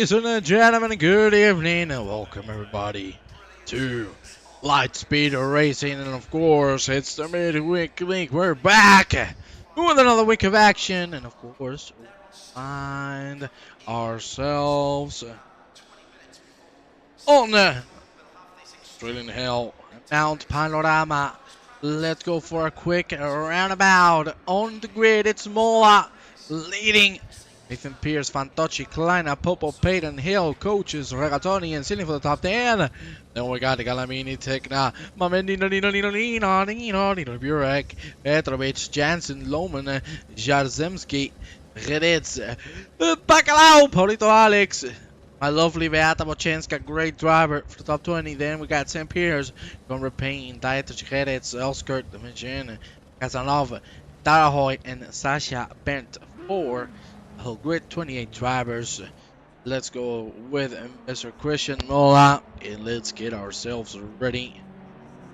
Ladies and gentlemen, good evening and welcome everybody to Lightspeed Racing, and of course it's the midweek week. We're back with another week of action, and of course we find ourselves on Australian Hill Mount Panorama. Let's go for a quick roundabout on the grid. It's Mola leading. Nathan Pierce, Fantocci, Kleiner, Popo, Payton, Hill, coaches, Regatoni, and Silly for the top 10. Then we got Galamini, Tekna, Mamendino, Nino, Burek, Petrovic, Jansen, Lohman, Jarzemski, Reditz, Bacalao, Polito Alex, my lovely Beata Bochenska, great driver for the top 20. Then we got St. Pierce, Gonra Payne, Dietrich Reditz, Elskert, Dimension, Casanova, Darahoy, and Sasha Bent for whole grid 28 drivers. Let's go with Mr. Christian Mola and let's get ourselves ready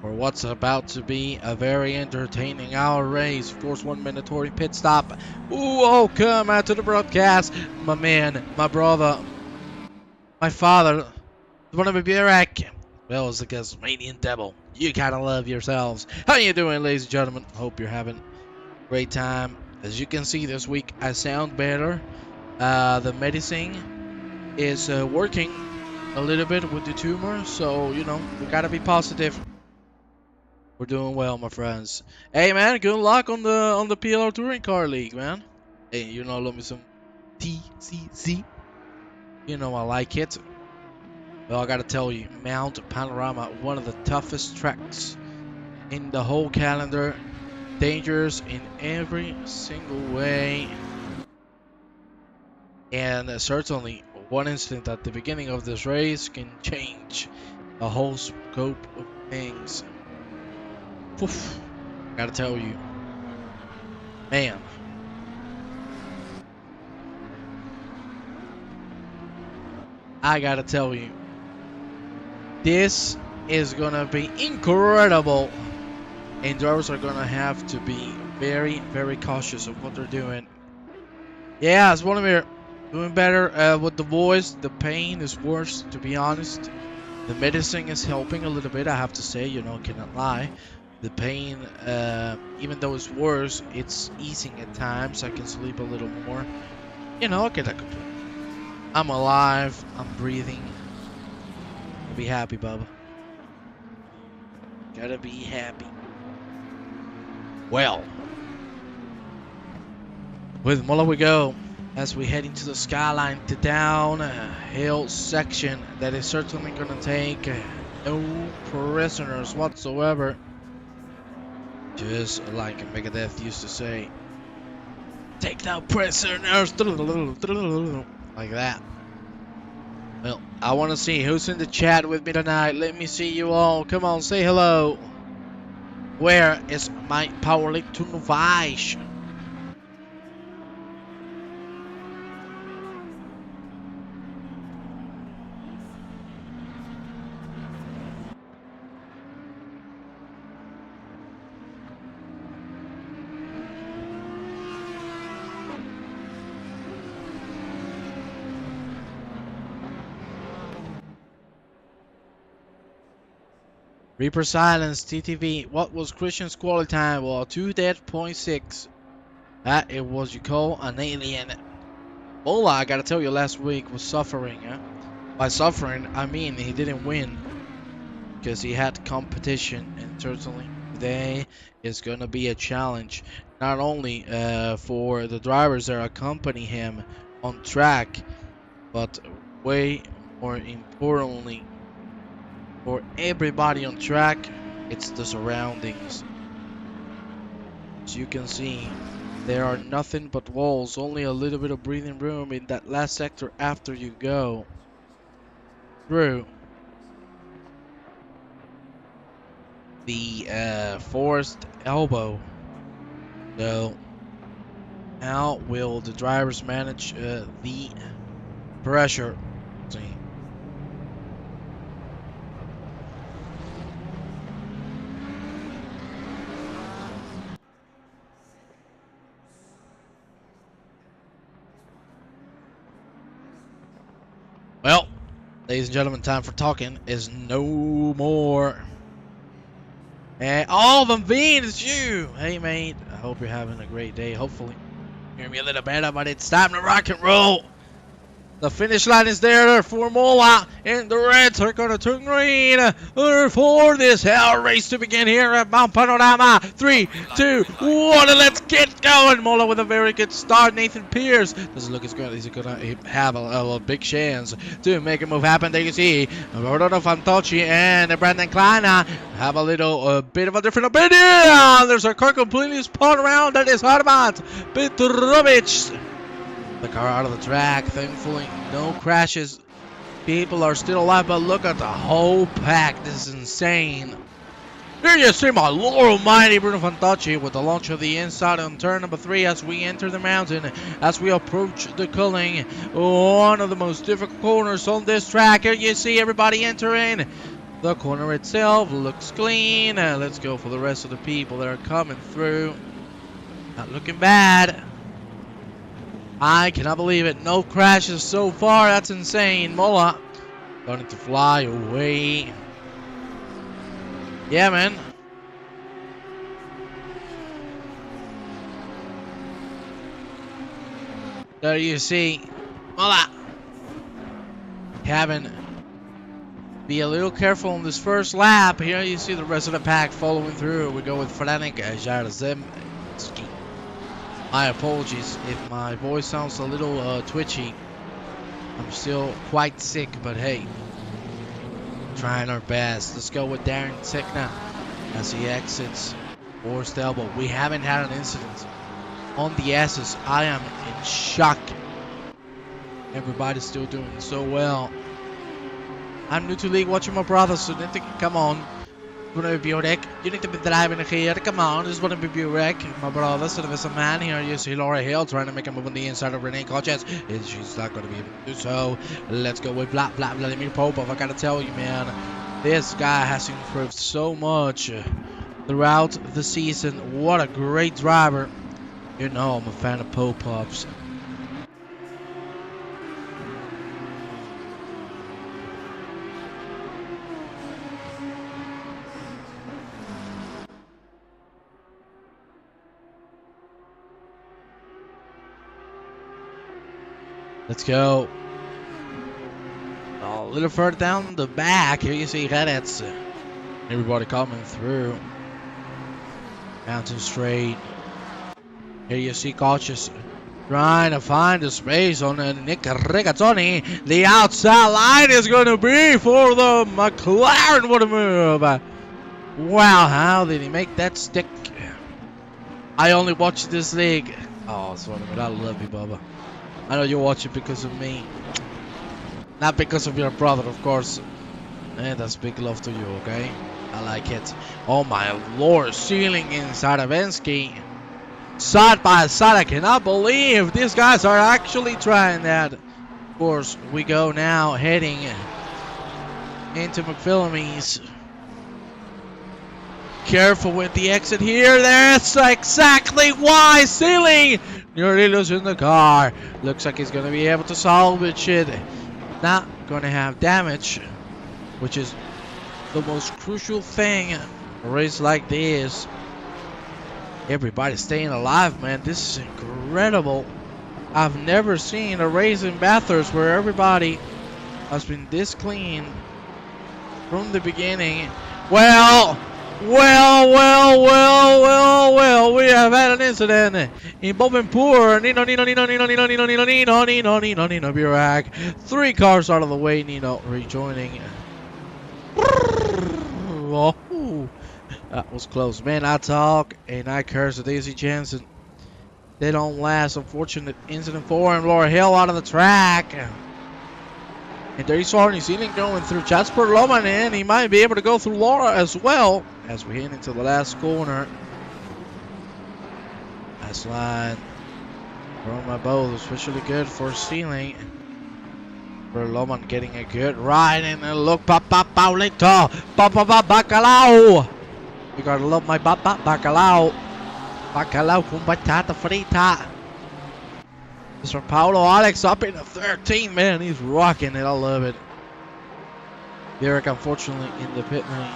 for what's about to be a very entertaining hour race. Of course, 1 mandatory pit stop. Ooh, welcome out to the broadcast, my man, my brother, my father, one of the Burak, well as the Tasmanian devil. You gotta love yourselves. How you doing, ladies and gentlemen? Hope you're having a great time. As you can see, this week I sound better. The medicine is working a little bit with the tumor, so you know we gotta be positive. We're doing well, my friends. Hey man, good luck on the PLR Touring Car League, man. Hey, you know, love me some TCC. You know I like it. Well, I gotta tell you, Mount Panorama, one of the toughest tracks in the whole calendar. Dangerous in every single way. And certainly, one incident at the beginning of this race can change the whole scope of things. Oof, gotta tell you, man. I gotta tell you, this is gonna be incredible. And drivers are gonna have to be very, very cautious of what they're doing. Yeah, it's Bonamir doing better with the voice. The pain is worse, to be honest. The medicine is helping a little bit, I have to say, you know, cannot lie. The pain, even though it's worse, it's easing at times. I can sleep a little more. You know, I cannot complain. I'm alive. I'm breathing. Gotta be happy, Bubba. Gotta be happy. Well, with Muller we go as we head into the skyline to downhill section that is certainly going to take no prisoners whatsoever. Just like Megadeth used to say, take no prisoners, like that. Well, I want to see who's in the chat with me tonight. Let me see you all. Come on, say hello. Where is my Paulik Tunovish? Reaper Silence, TTV. What was Christian's quality time? Well, 2:06. That it was you call an alien. Ola, I gotta tell you, last week was suffering. By suffering, I mean he didn't win because he had competition, and certainly today is gonna be a challenge. Not only for the drivers that accompany him on track, but way more importantly, for everybody on track, it's the surroundings. As you can see, there are nothing but walls, only a little bit of breathing room in that last sector after you go through the forced elbow. So how will the drivers manage the pressure? See. Ladies and gentlemen, time for talking is no more. And oh, Van Veen, it's you. Hey, mate. I hope you're having a great day. Hopefully, hear me a little better, but it's time to rock and roll. The finish line is there for Mola, and the Reds are going to turn green for this hell race to begin here at Mount Panorama. 3, 2, 1, and let's get going. Mola with a very good start. Nathan Pierce doesn't look as good. He's going to have a big chance to make a move happen. There you see Roberto Fantocci and Brandon Kleiner have a little bit of a different opinion. There's a car completely spun around. That is Harmat Petrovic. The car out of the track, thankfully no crashes. People are still alive, but look at the whole pack. This is insane. Here you see my Lord Almighty Bruno Fantocci with the launch of the inside on turn number 3 as we enter the mountain, as we approach the culling, one of the most difficult corners on this track. Here you see everybody entering. The corner itself looks clean. Let's go for the rest of the people that are coming through. Not looking bad. I cannot believe it. No crashes so far. That's insane. Mola starting to fly away. Yeah, man. There you see Mola having be a little careful on this first lap. Here you see the rest of the pack following through. We go with Franek Jarzemski. My apologies if my voice sounds a little twitchy. I'm still quite sick, but hey, trying our best. Let's go with Darren Tekna as he exits Forest Elbow. We haven't had an incident on the S's. I am in shock. Everybody's still doing so well. I'm new to league, watching my brother, so need to come on. You need to be driving here. Come on, this is going to be wreck. My brother, so there's a man here. You see Laura Hill trying to make a move on the inside of Renee Koches. She's not going to be able to do so. Let's go with Vladimir Popov. I got to tell you, man, this guy has improved so much throughout the season. What a great driver. You know I'm a fan of Popov's. Let's go. A little further down the back, here you see Redets. Everybody coming through. Mountain straight. Here you see Koches trying to find the space on Nick Rigazzoni. The outside line is going to be for the McLaren. What a move. Wow, how did he make that stick? I only watch this league. Oh, sorry, but I love you, Bubba. I know you watch it because of me. Not because of your brother, of course. And that's big love to you, okay? I like it. Oh my lord, ceiling inside of Ensky. Side by side, I cannot believe these guys are actually trying that. Of course, we go now heading into McPhillamy's. Careful with the exit here. That's exactly why. Ceiling nearly losing the car. Looks like he's going to be able to salvage it. Not going to have damage, which is the most crucial thing in a race like this. Everybody's staying alive, man. This is incredible. I've never seen a race in Bathurst where everybody has been this clean from the beginning. Well, we have had an incident involving poor Nino Burak. 3 cars out of the way, Nino rejoining. Oh, that was close. Man, I talk and I curse at Daisy Jensen. They don't last. Unfortunate incident for him. Laura Hill out of the track. And there you saw New Zealand going through Jasper Loman, and he might be able to go through Laura as well as we head into the last corner. Last line from my boat, especially good for Ceiling. For Loman getting a good ride, and look, Paulito, Bacalao. You gotta love my Bacalao. Bacalao com batata frita. Mr. Paulo Alex up in the 13th, man. He's rocking it. I love it. Derek, unfortunately, in the pit lane.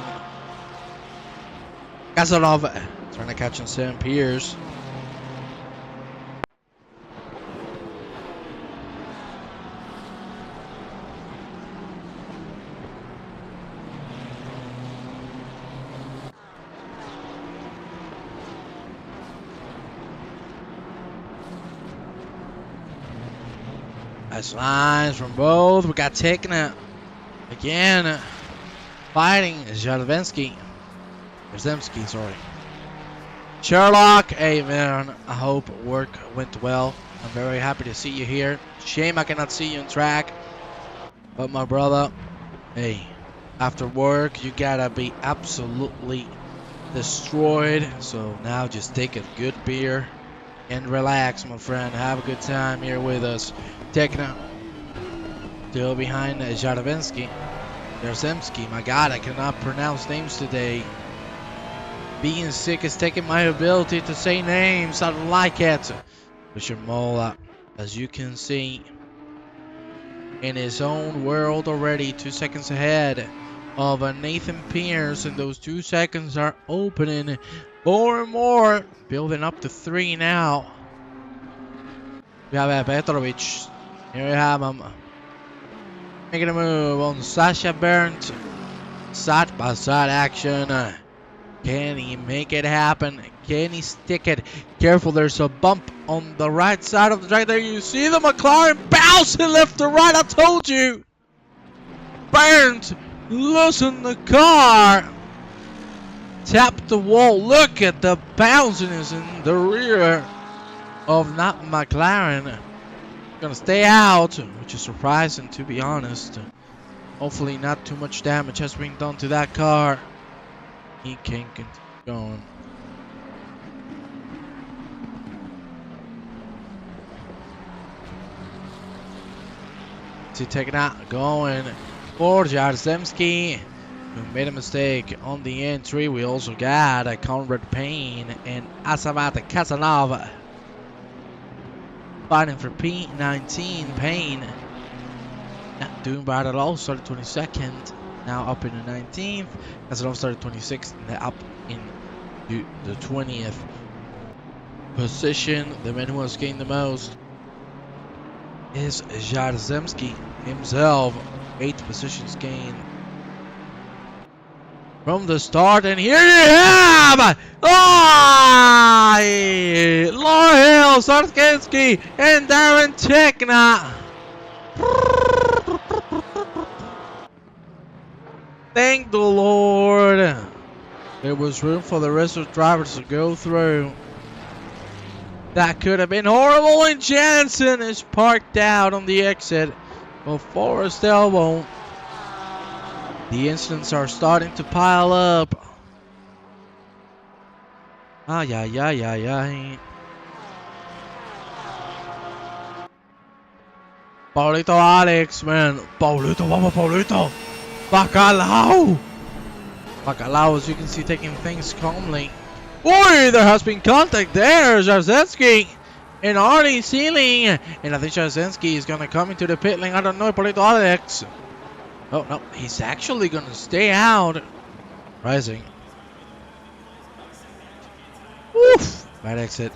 Kazanov trying to catch on Sam Pierce. Nice lines from both. We got Tekna again fighting Jarzemski, sorry. Sherlock, hey man, I hope work went well. I'm very happy to see you here. Shame I cannot see you on track. But my brother, hey, after work you gotta be absolutely destroyed. So now just take a good beer and relax, my friend. Have a good time here with us. Tekna still behind Jarzemski. My God, I cannot pronounce names today. Being sick is taking my ability to say names. I don't like it. Richard Mola, as you can see, in his own world already, 2 seconds ahead of Nathan Pierce, and those 2 seconds are opening more and more, building up to 3 now. We have Petrovic. Here we have him making a move on Sasha Berndt. Side by side action. Can he make it happen? Can he stick it? Careful, there's a bump on the right side of the track. There you see the McLaren bouncing left to right. I told you. Berndt loosened the car. Tapped the wall. Look at the bounciness in the rear of that McLaren. Gonna stay out, which is surprising to be honest. Hopefully not too much damage has been done to that car. He can continue going. To take it out, going for Jarzemski, who made a mistake on the entry. We also got Conrad Payne and Asamat Kazanov fighting for P19. Payne not doing bad at all. Started 22nd, now up in the 19th. Kazanov started 26th, and up in the 20th position. The man who has gained the most is Jarzemski himself. 8 positions gained from the start, and here you have Laura Hill, Sarkinski, and Darren Tekna. Thank the Lord. There was room for the rest of the drivers to go through. That could have been horrible, and Jansen is parked out on the exit of Forest Elbow. The incidents are starting to pile up. Ay. Paulito Alex, man. Paulito, vamos Paulito. Bacalao. Bacalao, as you can see, taking things calmly. Boy, there has been contact there. Jarzemski and Arnie Sealing. And I think Jarzemski is going to come into the pit lane. I don't know, Paulito Alex. Oh, no, he's actually going to stay out. Rising. Woof. Bad exit.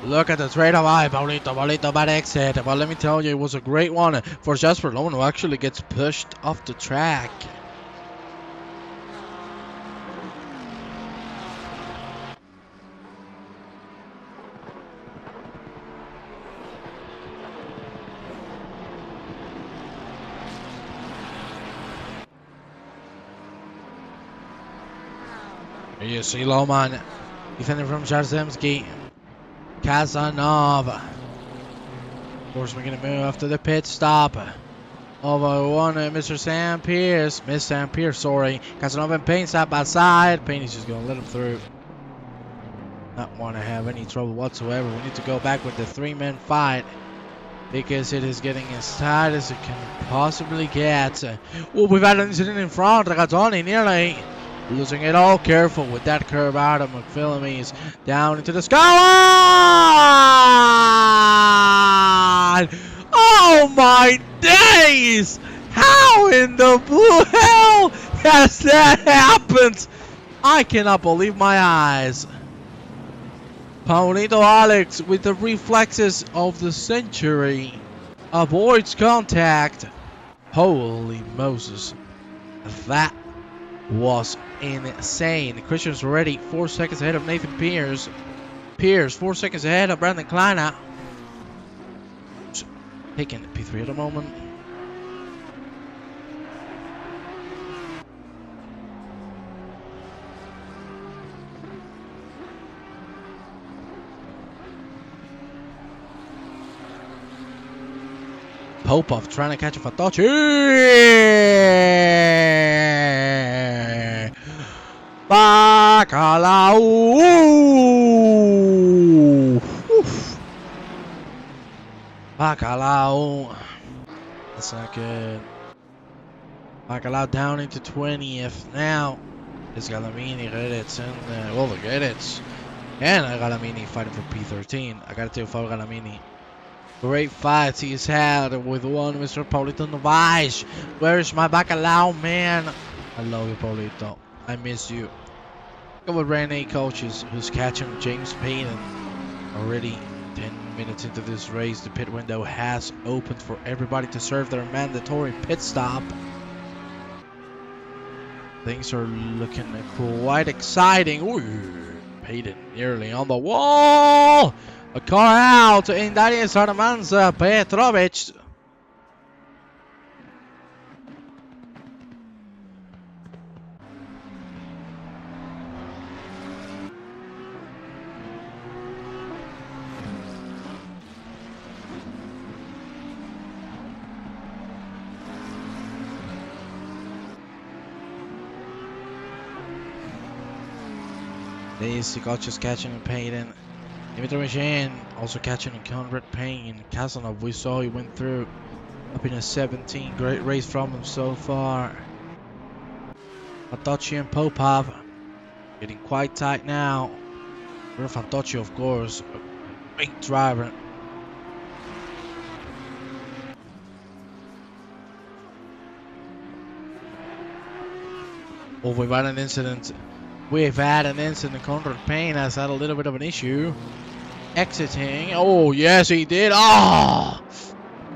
Look at the trade-off. Paulito, bad exit. But let me tell you, it was a great one for Jasper Lone, who actually gets pushed off the track. Here you see Lohman defending from Jarzemski. Kazanov. Of course, we're going to move after the pit stop. Over one, Mr. Sam Pierce. Miss Sam Pierce, sorry. Kazanov and Payne side by side. Payne is just going to let him through. Not want to have any trouble whatsoever. We need to go back with the 3-man fight, because it is getting as tight as it can possibly get. Oh, we've had an incident in front. Ragazzoni nearly Losing it all. Careful with that curve out of McPhillamys. Down into the sky. Oh my days! How in the blue hell has that happened? I cannot believe my eyes. Paulito Alex with the reflexes of the century avoids contact. Holy Moses. That was insane. Christian's already 4 seconds ahead of Nathan Pierce. Pierce 4 seconds ahead of Brandon Kleiner. Taking P3 at the moment. Popov trying to catch a Fantocci. Bacalao. Bacalao. That's not good. Bacalao down into 20th. Now it's Galamini, Redits, and well, the Redits. And Galamini fighting for P13. I gotta tell Fabio Galamini. Great fights he's had with one Mr. Paulito Novaes. Where is my Bacalao, man? I love you, Paulito. I miss you. Look at Rene coaches who's catching James Payton. Already 10 minutes into this race, the pit window has opened for everybody to serve their mandatory pit stop. Things are looking quite exciting. Ooh, Payton nearly on the wall. A car out in Darius Armanza Petrovic. These coaches catching Payton. Dimitri Machine also catching Conrad Payne. Casanov, we saw he went through up in a 17. Great race from him so far. Fantocci and Popov getting quite tight now. Fantocci, of course, a big driver. Oh, we've had an incident. Conrad Payne has had a little bit of an issue. Exiting. Oh, yes, he did. Oh,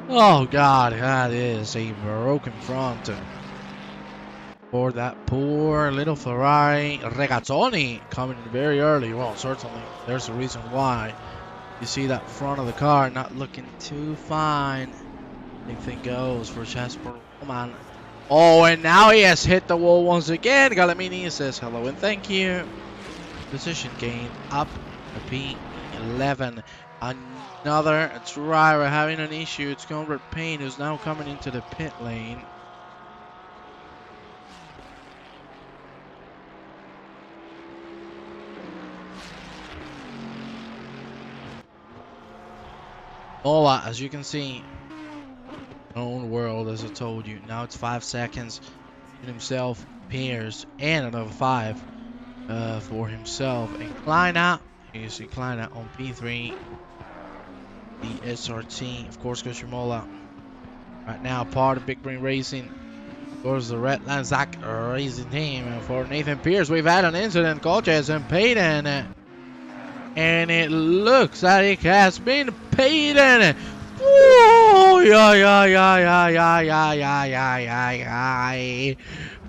God, that is a broken front for that poor little Ferrari. Regazzoni coming in very early. Well, certainly there's a reason why. You see that front of the car not looking too fine. Anything goes for Jasper Roman. Oh, and now he has hit the wall once again. Galamini says hello and thank you. Position gain up to P11. Another driver having an issue. It's Conrad Payne who's now coming into the pit lane. Ola, as you can see, own world, as I told you. Now it's 5 seconds. Himself, Pierce, and another 5 for himself. And Kleiner, you see Kleiner on P3. The SRT, of course, Koshimola. Right now, part of Big Green Racing. Of course, the Red Lanzac Racing Team. And for Nathan Pierce, we've had an incident, coaches, and Payton. And it looks like it has been Payton. Oh, yeah.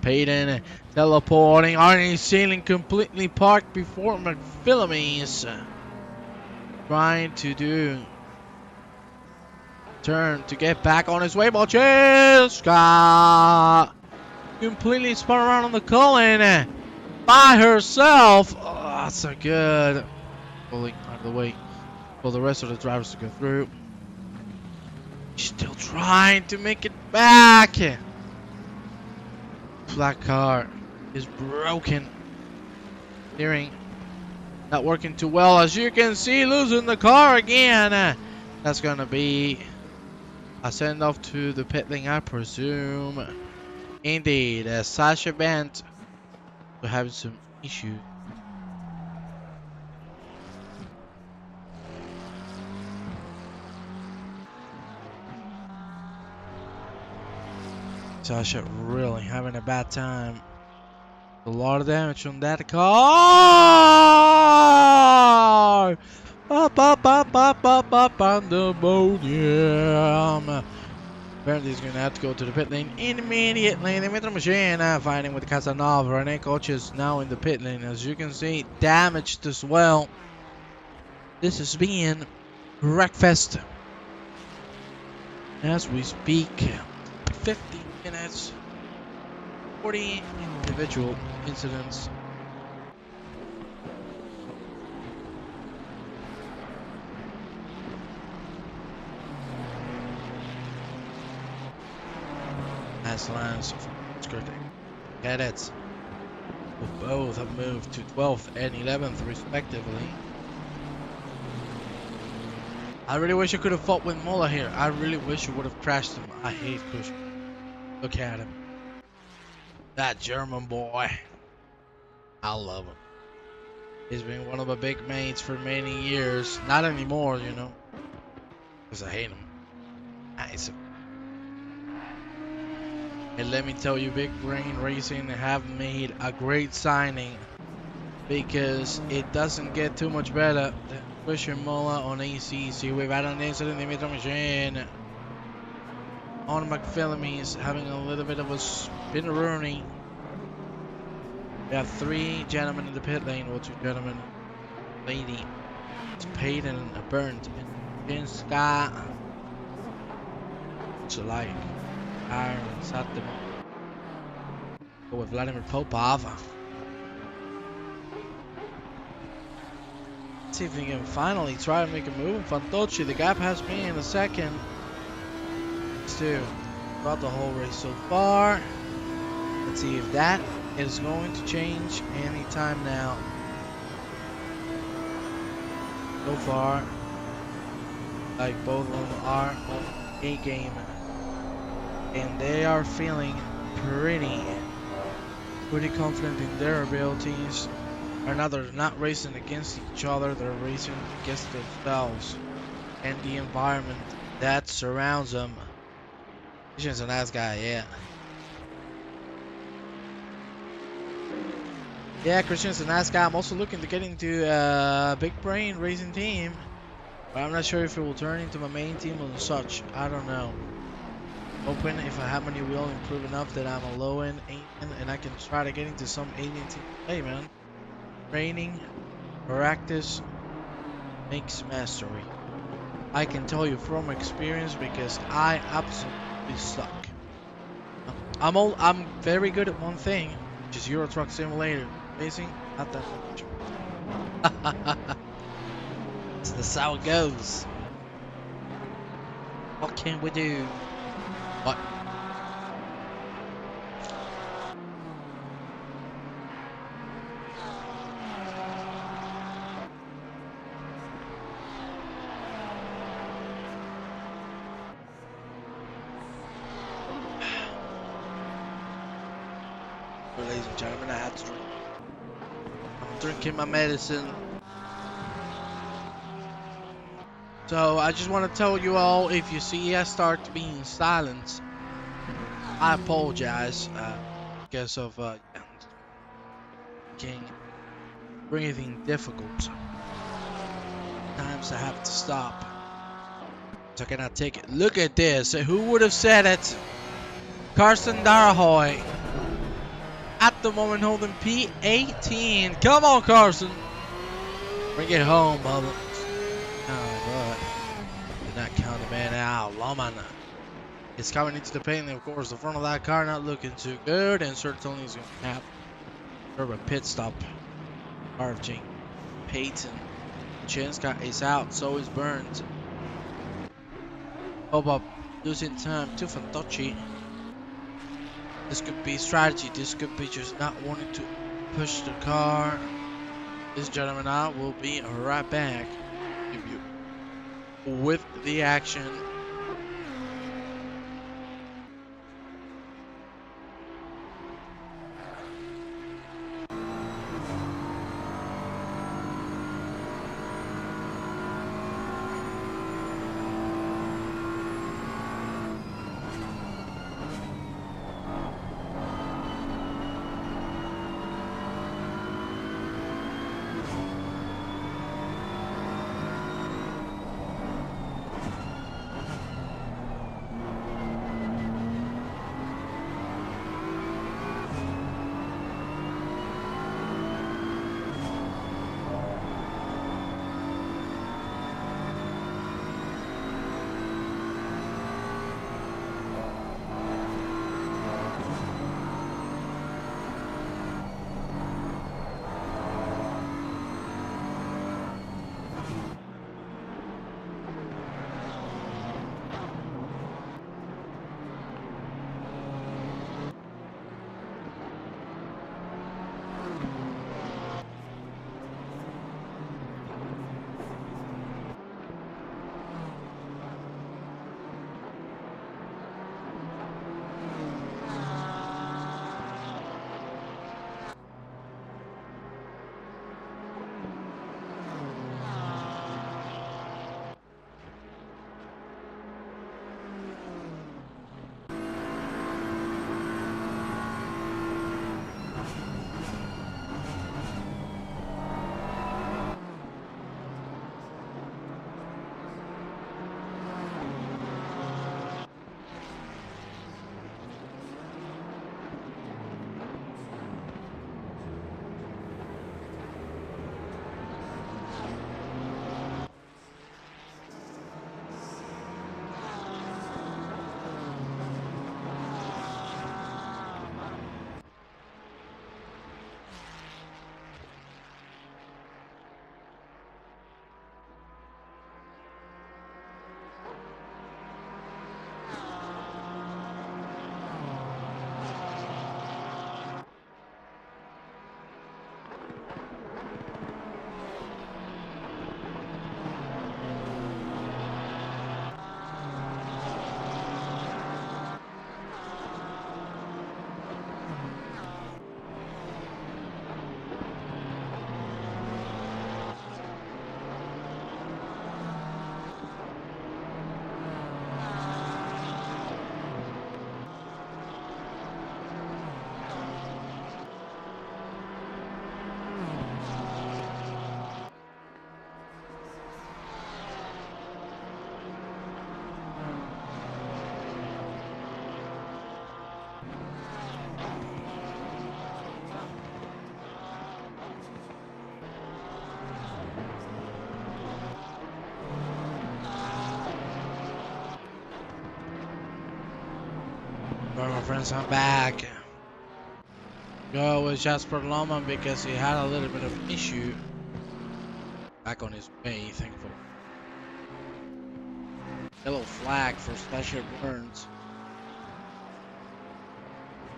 Payton teleporting. Arnie ceiling completely parked before McPhillamys. Trying to do turn to get back on his way. Malcheska completely spun around on the Cullen by herself. Oh, that's so good. Pulling out of the way for the rest of the drivers to go through. Still trying to make it back. Flat car is broken. Steering not working too well, as you can see, losing the car again. That's gonna be a send off to the pit lane, I presume. Indeed, Sasha Bent We're having some issues. Sasha really having a bad time. A lot of damage on that car. Up, pandemonium. Apparently he's going to have to go to the pit lane immediately. The Metro Machine fighting with Casanova. Rene Coaches now in the pit lane. As you can see, damaged as well. This is being Wreckfest as we speak. 50 minutes, 40 individual incidents. As lines from skirting. Cadets who both have moved to 12th and 11th respectively. I really wish I could have fought with Mola here. I really wish I would have crashed him. I hate Kush. Look at him. That German boy. I love him. He's been one of my big mates for many years. Not anymore, you know. Because I hate him. Nice. And let me tell you, Big Brain Racing have made a great signing. Because it doesn't get too much better than Christian Mola on ACC. We've had an incident in the Metro Machine. On McPhillamy's having a little bit of a spinneroonie. We have 3 gentlemen in the pit lane, or 2 gentlemen. Lady. It's Peyton Burnt and Jinska. So like Iron Satim. Go with Vladimir Popov. See if we can finally try to make a move. Fantocci, the gap has me in a second. Two throughout the whole race so far. Let's see if that is going to change anytime now. So far, like both of them are on a game, and they are feeling pretty confident in their abilities. Or now they're not racing against each other, they're racing against themselves and the environment that surrounds them. Christian's a nice guy, yeah. Yeah, Christian's a nice guy. I'm also looking to get into a Big Brain Racing team. But I'm not sure if it will turn into my main team or such. I don't know. Hoping if I have money will improve enough that I'm a low end alien and I can try to get into some alien team. Hey man. Training, practice makes mastery. I can tell you from experience because I absolutely suck. I'm very good at one thing, which is Euro Truck Simulator. Amazing, not that much. That's how it goes. What can we do? What? Ladies and gentlemen, I had to drink. I'm drinking my medicine. So I just want to tell you all, if you see I start being silent, I apologize because of getting breathing difficult. Sometimes I have to stop. So I cannot take it. Look at this. Who would have said it? Carson Darahoy. At the moment holding P18. Come on, Carson. Bring it home, mother. Oh, but did not count the man out. Lawman is coming into the paint. Of course, the front of that car not looking too good. And certainly is going to have sort of a pit stop. RFG. Peyton. Chinska is out. So is Burns. Bob losing time to Fantocci. This could be strategy. This could be just not wanting to push the car. This gentleman out will be right back with the action. Alright, my friends, I'm back. Go with Jasper Lohmann because he had a little bit of issue. Back on his way, thankfully. Yellow flag for Slasher Burns.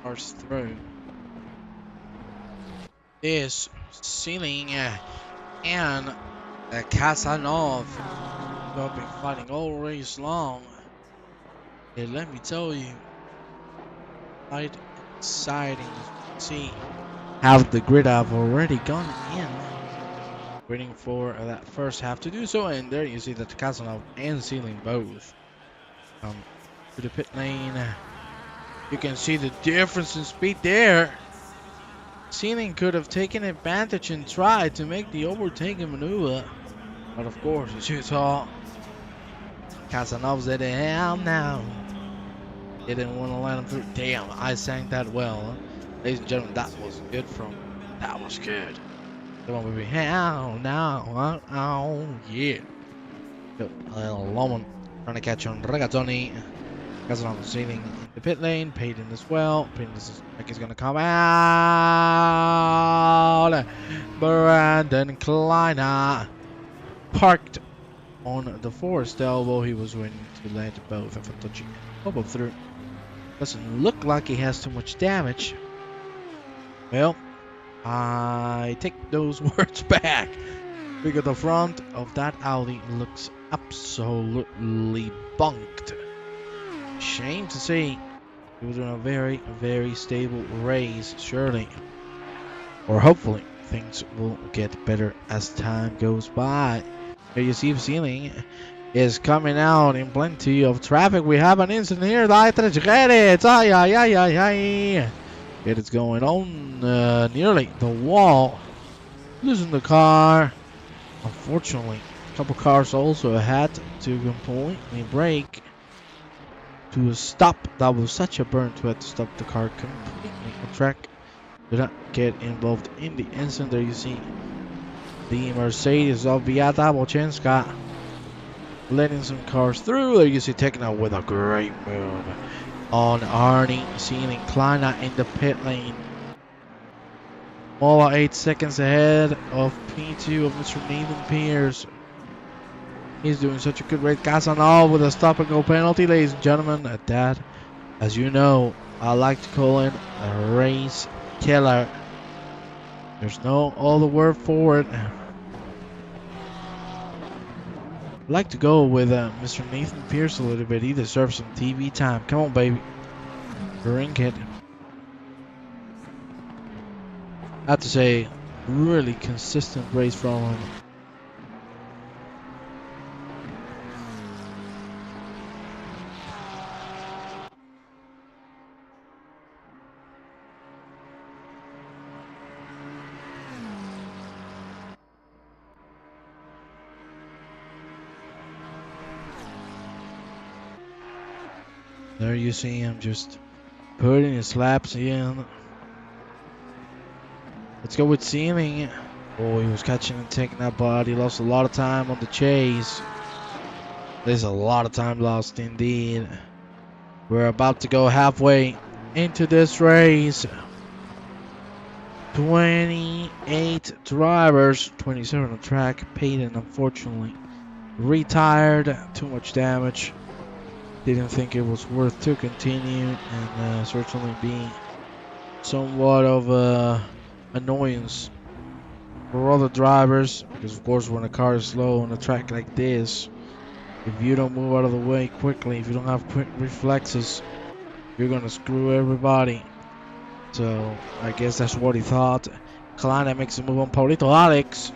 Cars through. This ceiling and Casanov have been fighting all race long. And let me tell you, quite exciting. As you can see, half the grid have already gone in. Waiting for that first half to do so, and there you see that Casanov and Ceiling both come to the pit lane. You can see the difference in speed there. Ceiling could have taken advantage and tried to make the overtaking maneuver, but of course, as you saw, Casanov said, hell no. He didn't want to let him through. Damn, I sang that well. Ladies and gentlemen, that was good that was good. Come on, baby. Hell no. Oh, yeah. Lohmann trying to catch on Regatoni. Casanov sailing in the pit lane. Payton as well. Payton is like he's going to come out. Brandon Kleiner parked on the forest elbow. He was waiting to land both of a touchy bubble through. Doesn't look like he has too much damage. Well, I take those words back. Because the front of that Audi looks absolutely bunked. Shame to see. He was in a very, very stable race, surely. Or hopefully, things will get better as time goes by. Here you see Ceiling is coming out in plenty of traffic. We have an incident here. It is going on nearly the wall. Losing the car. Unfortunately, a couple cars also had to completely brake to a stop. That was such a burn to have to stop the car completely on track. Do not get involved in the incident. There you see the Mercedes of Beata Bolchenska letting some cars through. There you see taking out with a great move on Arnie Ceiling Kleiner in the pit lane. Mola 8 seconds ahead of P2 of Mr. Nathan Pierce. He's doing such a good race. Casanov with a stop and go penalty, ladies and gentlemen. At that, as you know, I like to call him a race killer. There's no other word for it. I'd like to go with Mr. Nathan Pierce a little bit. He deserves some TV time. Come on, baby. Drink it. I have to say, really consistent race from him. There you see him just putting his laps in. Let's go with Ceiling. Oh, he was catching and taking that, but he lost a lot of time on the chase. There's a lot of time lost indeed. We're about to go halfway into this race. 28 drivers, 27 on track. Payton, unfortunately, retired. Too much damage. Didn't think it was worth to continue, and certainly be somewhat of annoyance for other drivers, because of course when a car is slow on a track like this, if you don't move out of the way quickly, if you don't have quick reflexes, you're gonna screw everybody. So I guess that's what he thought. Kleiner makes a move on Paulito Alex,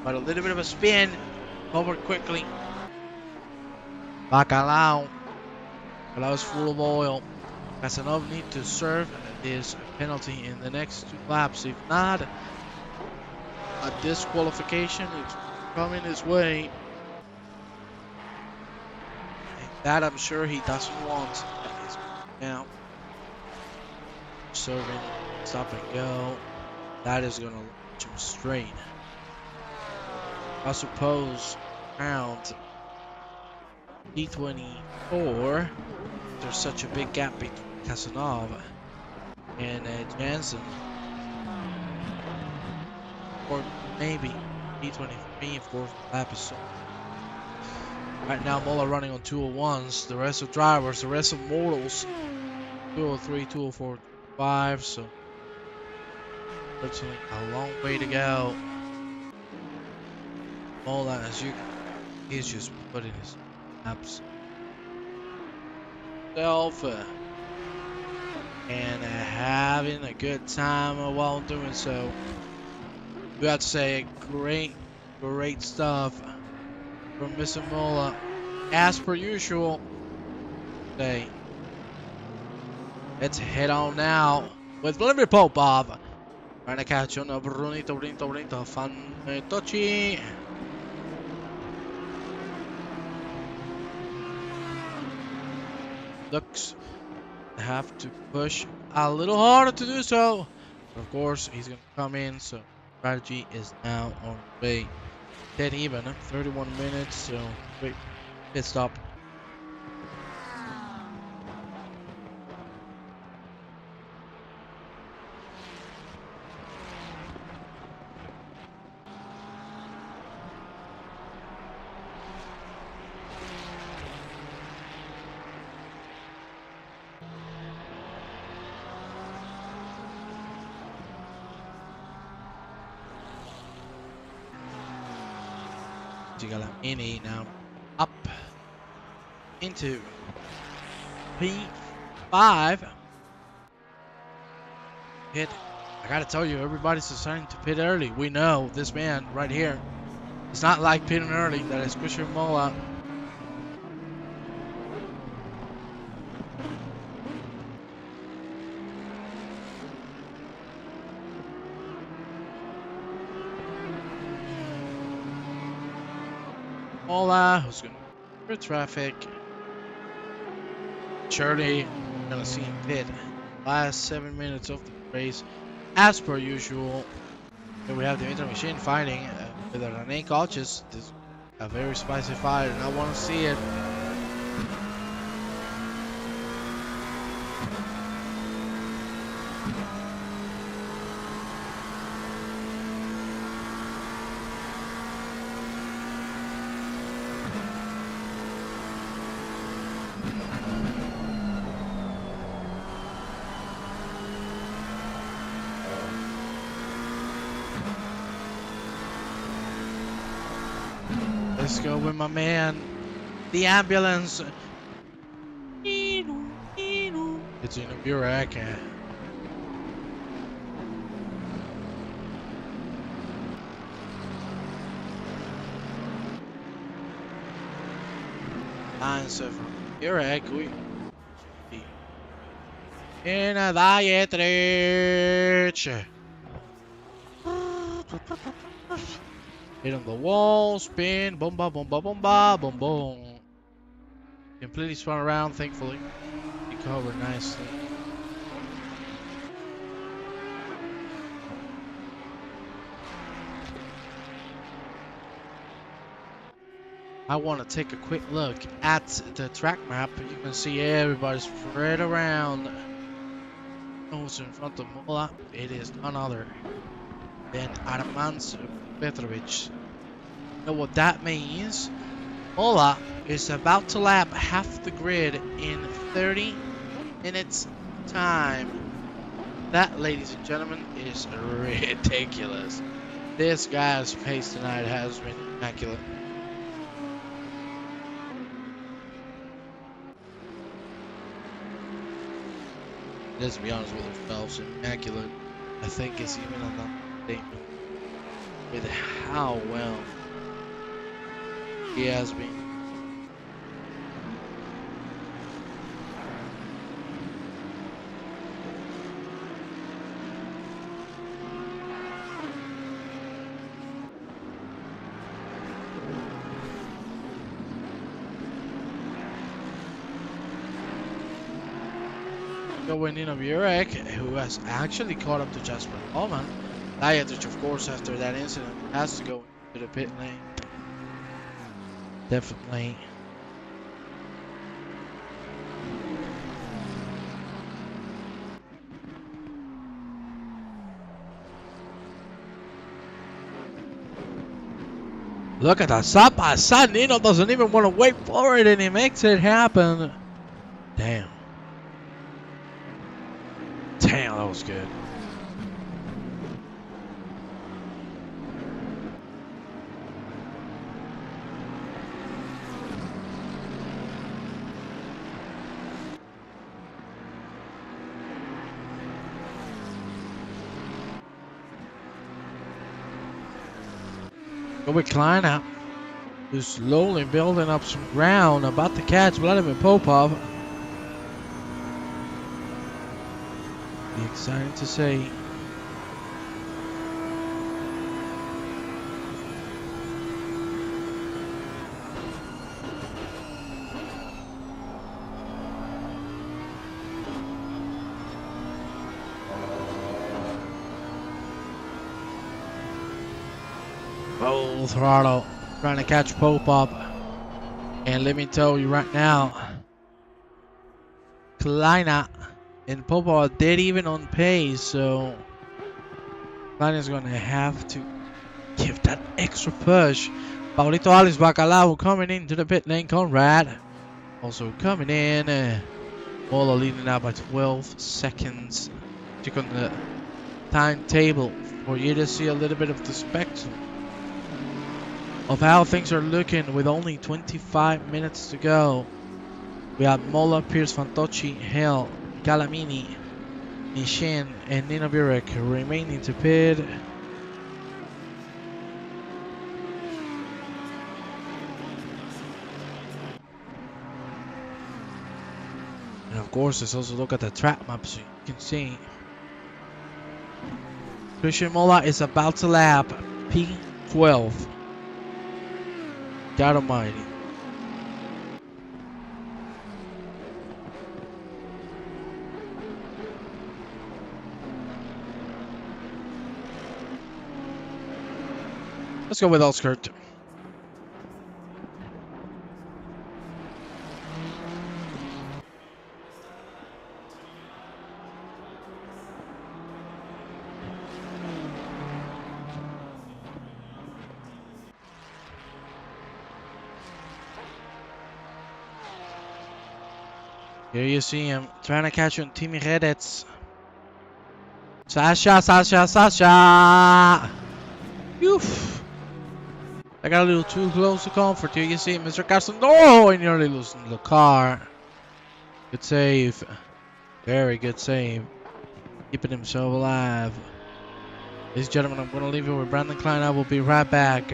but a little bit of a spin over quickly. Bacalao is full of oil. Casanov need to serve this penalty in the next 2 laps. If not, a disqualification is coming his way. And that I'm sure he doesn't want. Now, serving, stop and go. That is going to launch him straight. I suppose around P24, there's such a big gap between Kasanov and Jansen, or maybe P23. Of course, the lap is so. Right now, Mola running on 201s. The rest of drivers, the rest of mortals, 203, 204, 205. So, certainly a long way to go. Mola, as you can see, he's just putting his laps himself and having a good time while doing so. We have to say, great stuff from Mr. Mola, as per usual. Say, let's head on now with Vladimir Popov. Trying to catch on Brunito, Fantocci. Looks to have to push a little harder to do so. But of course, he's going to come in, so strategy is now on the way. Dead even, 31 minutes, so wait, pit stop. Mini now up into P5. Pit. I gotta tell you, everybody's deciding to pit early. We know this man right here. It's not like pitting early. That is Christian Mola. Mola, who's going through traffic. Surely gonna see him pit last 7 minutes of the race, as per usual. Here we have the Inter Machine fighting with the Rene coaches. This is a very spicy fight, and I want to see it. Let's go with my man, the ambulance. It's in a Burak. So from Burak, we in a Dietrich. Hit on the wall, spin, bomba, bomba, bomba, boom, boom. Completely spun around, thankfully. He covered nicely. I want to take a quick look at the track map. You can see everybody spread around. Who's in front of Mola? It is none other than Armand Petrovic. You know what that means? Mola is about to lap half the grid in 30 minutes time. That, ladies and gentlemen, is ridiculous. This guy's pace tonight has been immaculate. Let's be honest with ourselves, immaculate, I think, is even an understatement with how well he has been. Going in of Jurek, who has actually caught up to Jasper Allman. Dietrich, of course, after that incident, has to go to the pit lane. Definitely. Look at that. Side by side. Nino doesn't even want to wait for it, and he makes it happen. Damn. Damn, that was good. Go with Kleiner, who's slowly building up some ground, about to catch Vladimir Popov. Be exciting to see. Full throttle, trying to catch Popov. And let me tell you right now, Kleiner and Popov are dead even on pace, so Kleiner's gonna have to give that extra push. Paulito Alex Bacalao coming into the pit lane. Conrad also coming in. Mola leading now by 12 seconds. Check on the timetable for you to see a little bit of the spectrum of how things are looking with only 25 minutes to go. We have Mola, Pierce, Fantocci, Hale, Galamini, Nishin, and Nino Burek remaining to pit. And of course, let's also look at the track map so you can see. Christian Mola is about to lap P12. God almighty. Let's go with Elskert. Here you see him trying to catch you on Timmy Redets. Sasha. Oof. I got a little too close to comfort. Here you see Mr. Carson. Oh, and nearly losing the car. Good save. Very good save. Keeping himself alive. Ladies and gentlemen, I'm going to leave you with Brandon Klein. I will be right back.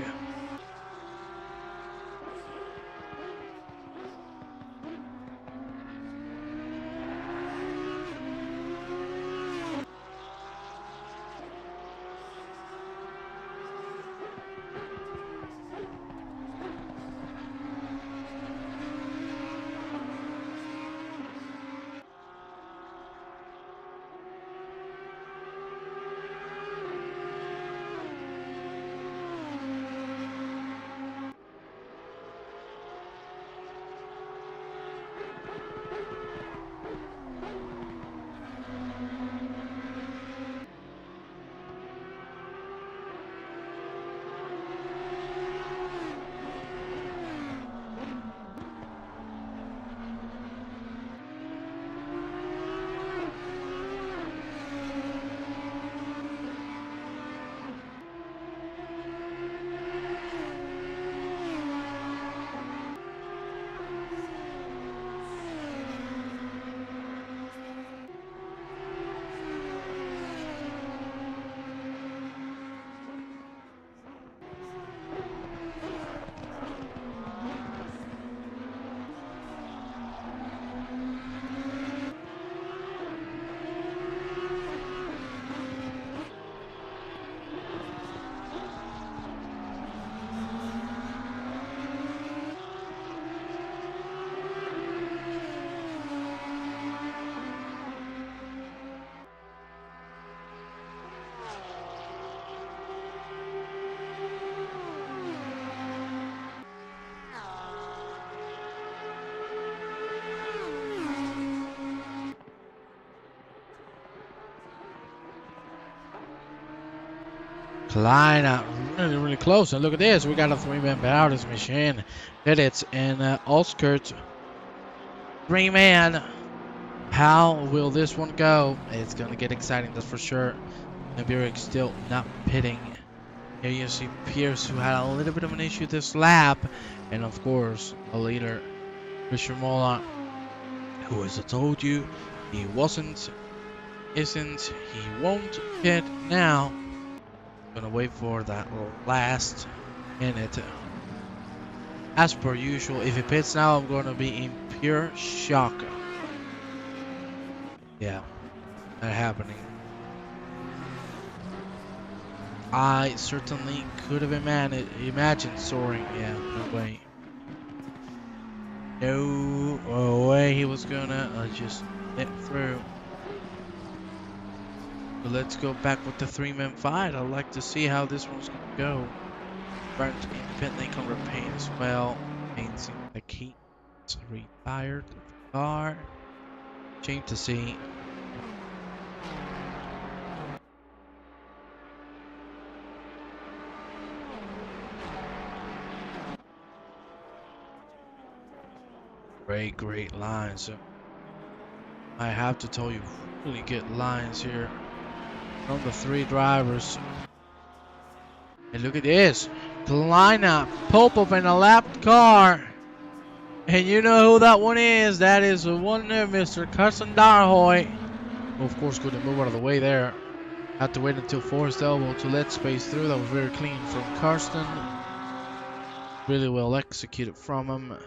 Klein really, really close. And look at this. We got a 3-man Bathurst machine. Edits and Oscart. 3-man. How will this one go? It's going to get exciting, that's for sure. MidWeek still not pitting. Here you see Pierce, who had a little bit of an issue this lap. And of course, the leader, Christian Mola, who, as I told you, he wasn't, isn't, he won't pit now. Gonna wait for that last minute. As per usual, if he pits now, I'm gonna be in pure shock. Yeah, that happening. I certainly could have imagined soaring. Yeah, no way. No way he was gonna just get through. But let's go back with the 3-man fight. I'd like to see how this one's gonna go. Burnt independently on repaint as well. Painting the key. It's retired the car. Shame to see. Great lines. So I have to tell you, really good lines here from the 3 drivers. And look at this. The lineup. Popov in a lapped car. And you know who that one is. That is the one there, Mr. Carson Darhoy. Of course, couldn't move out of the way there. Had to wait until forced elbow to let space through. That was very clean from Karsten. Really well executed from him.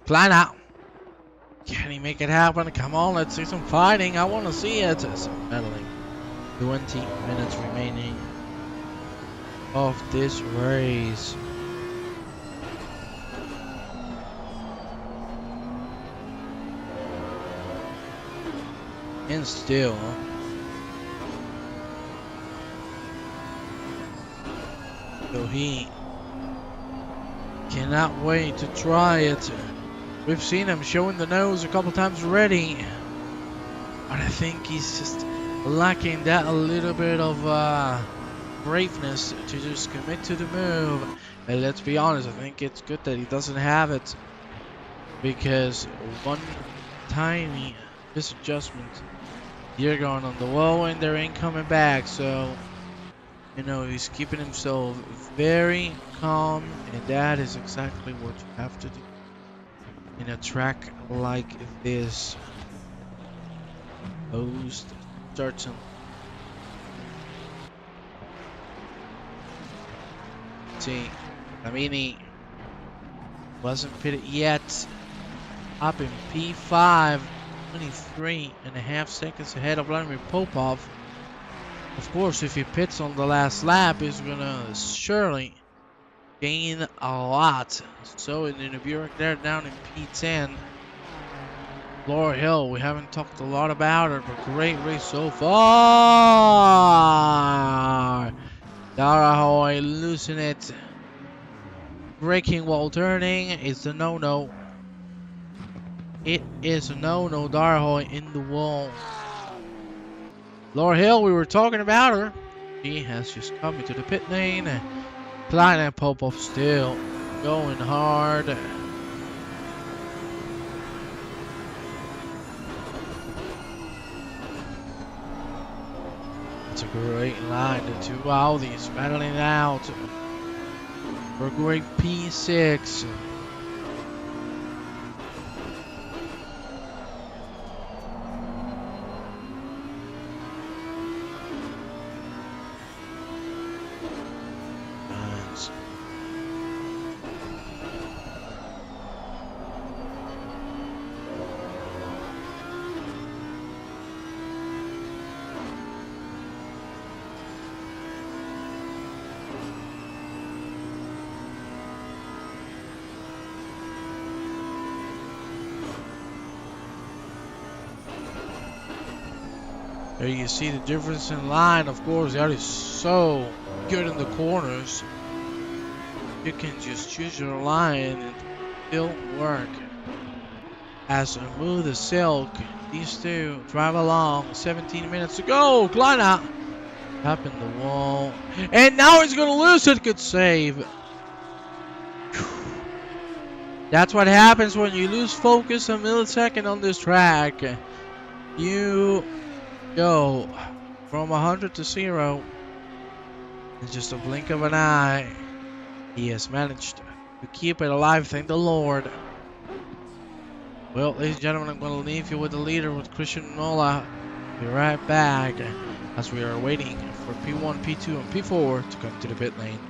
Plan out. Can he make it happen? Come on, let's see some fighting. I want to see it. Some battling. 20 minutes remaining of this race. And still, so he cannot wait to try it. We've seen him showing the nose a couple times already, but I think he's just lacking that a little bit of braveness to just commit to the move. And let's be honest, I think it's good that he doesn't have it, because one tiny misadjustment, you're going on the low and there ain't coming back. So, you know, he's keeping himself very calm, and that is exactly what you have to do in a track like this. Most certain. See, Lamini wasn't pitted yet. Up in P5, 23.5 seconds ahead of Vladimir Popov. Of course, if he pits on the last lap, he's gonna surely gain a lot. So in the Buick, they're down in P10. Laurel Hill, we haven't talked a lot about it, but great race so far. Darhoy losing it. Braking while turning is a no-no. It is a no-no. Darhoy in the wall. Laurel Hill, we were talking about her. She has just come into the pit lane. Klein and Popov still going hard. It's a great line. The 2 Audis battling out for a great P6. There you see the difference in line. Of course, that is so good in the corners. You can just choose your line and still work. As smooth as silk, these two drive along. 17 minutes to go. Kleiner tapping the wall. And now he's going to lose it. Good save. That's what happens when you lose focus a millisecond on this track. You go from 100 to 0 in just a blink of an eye. He has managed to keep it alive, thank the Lord. Well, ladies and gentlemen, I'm going to leave you with the leader, with Christian Nola. Be right back as we are waiting for P1, P2, and P4 to come to the pit lane.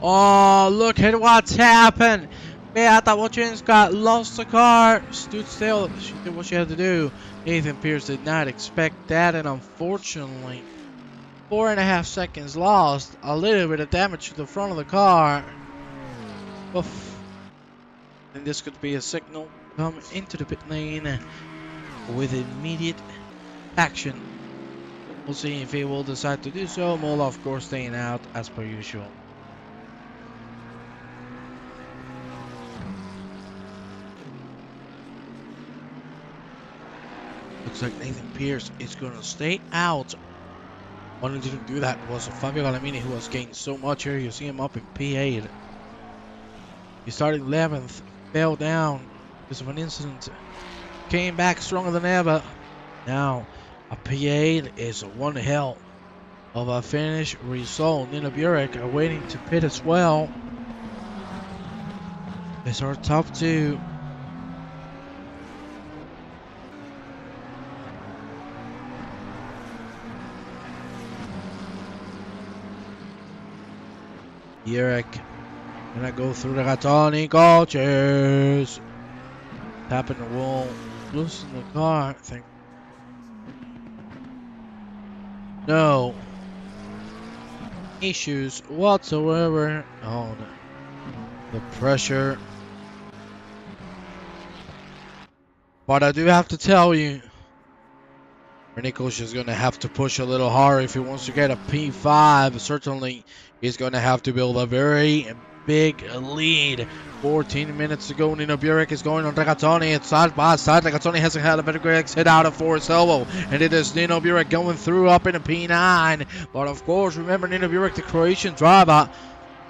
Oh, look at what's happened. Beata Wojcinska got lost the car, stood still. She did what she had to do. Nathan Pierce did not expect that, and unfortunately, 4.5 seconds lost. A little bit of damage to the front of the car. Oof. And this could be a signal. Come into the pit lane with immediate action. We'll see if he will decide to do so. Mola, of course, staying out as per usual. Looks like Nathan Pierce is going to stay out. One who didn't do that was Fabio Galamini, who has gained so much here. You see him up in P8. He started 11th, fell down because of an incident. Came back stronger than ever. Now, a P8 is one hell of a finish result. Nino Burek are waiting to pit as well. It's our top two. Burek gonna go through the Gattoni coaches. Tapping the wall, loosen the car, I think. No issues whatsoever on the pressure. But I do have to tell you, Nichols is going to have to push a little harder if he wants to get a P5. Certainly, he's going to have to build a very big lead. 14 minutes to go. Nino Burek is going on Regazzoni. It's side by side. Regazzoni hasn't had a better exit out of Forest Elbow. And it is Nino Burek going through up in a P9. But of course, remember Nino Burek, the Croatian driver,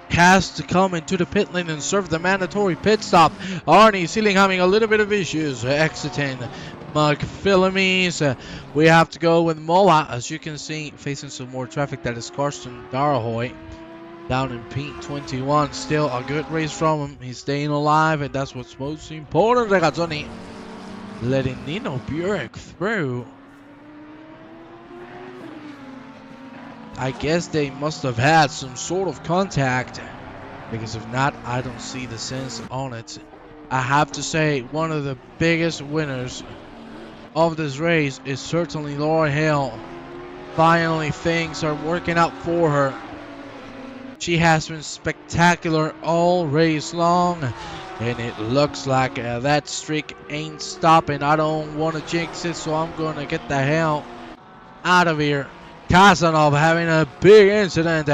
has to come into the pit lane and serve the mandatory pit stop. Arnie Sealing having a little bit of issues exiting McPhillimies. We have to go with Mola, as you can see, facing some more traffic. That is Karsten Darahoy down in P21. Still a good race from him. He's staying alive, and that's what's most important. Regazzoni letting Nino Burek through. I guess they must have had some sort of contact, because if not, I don't see the sense on it. I have to say, one of the biggest winners of this race is certainly Laura Hill. Finally, things are working out for her. She has been spectacular all race long, and it looks like that streak ain't stopping. I don't want to jinx it, so I'm going to get the hell out of here. Kazanov having a big incident.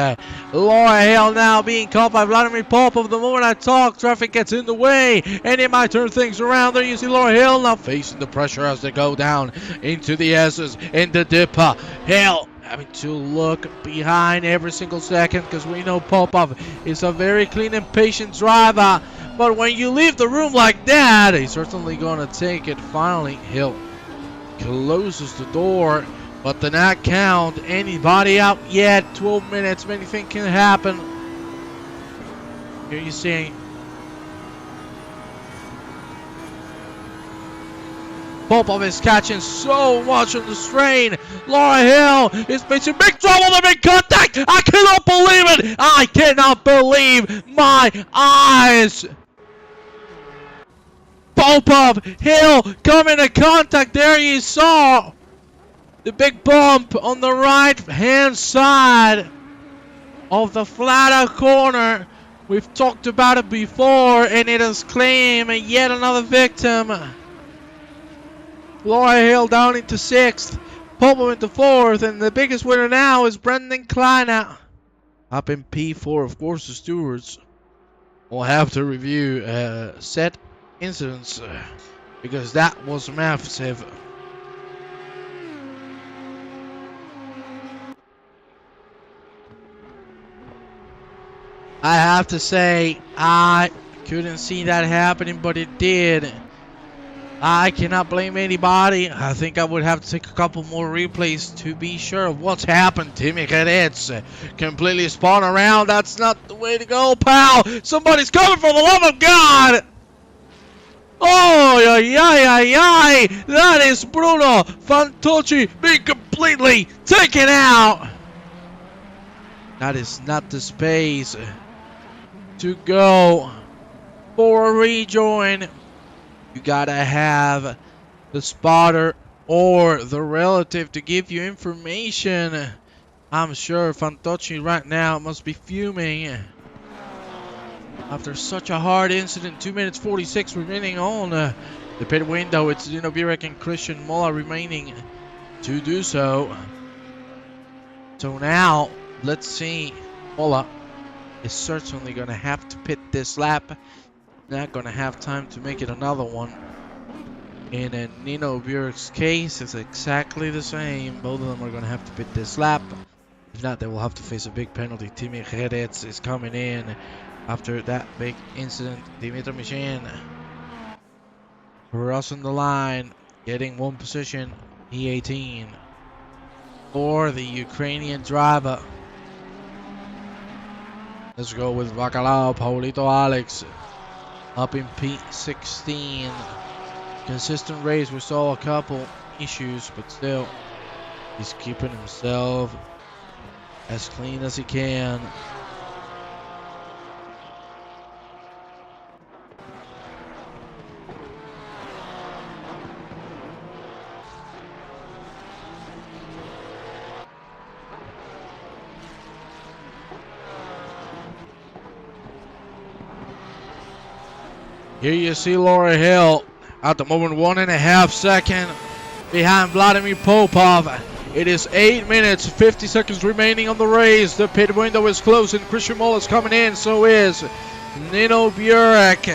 Laura Hill now being caught by Vladimir Popov. The moment I talk, traffic gets in the way, and it might turn things around. There you see Laura Hill now facing the pressure as they go down into the S's in the Dipper. Hill having to look behind every single second, because we know Popov is a very clean and patient driver. But when you leave the room like that, he's certainly going to take it. Finally, Hill closes the door, but did not count anybody out yet. 12 minutes, anything can happen. Here you see Popov is catching so much on the strain. Laura Hill is facing big trouble. They're in contact. I cannot believe it. I cannot believe my eyes. Popov, Hill come into contact. There you saw the big bump on the right hand side of the flatter corner. We've talked about it before, and it has claimed yet another victim. Laura Hill down into 6th, Popov into 4th, and the biggest winner now is Brendan Kleiner. Up in P4, of course, the stewards will have to review set incidents because that was massive. I have to say, I couldn't see that happening, but it did. I cannot blame anybody. I think I would have to take a couple more replays to be sure of what's happened. Timmy Jerez completely spun around. That's not the way to go, pal. Somebody's coming, for the love of God. Oh, that is Bruno Fantocci being completely taken out. That is not the space to go for a rejoin. You gotta have the spotter or the relative to give you information. I'm sure Fantocci right now must be fuming after such a hard incident. 2 minutes 46 remaining on the pit window. It's Dino Burek and Christian Mola remaining to do so. So now, let's see. Mola is certainly gonna have to pit this lap. Not gonna have time to make it another one. In Nino Burek's case, it's exactly the same. Both of them are gonna have to pit this lap. If not, they will have to face a big penalty. Timmy Jerez is coming in after that big incident. Dimitri Michin crossing the line, getting one position, E18 for the Ukrainian driver. Let's go with Bacalao, Paulito Alex. Up in P16. Consistent race. We saw a couple issues, but still, he's keeping himself as clean as he can. Here you see Laura Hill at the moment 1.5 seconds behind Vladimir Popov. It is 8 minutes 50 seconds remaining on the race. The pit window is closing. Christian Moll is coming in, so is Nino Burek.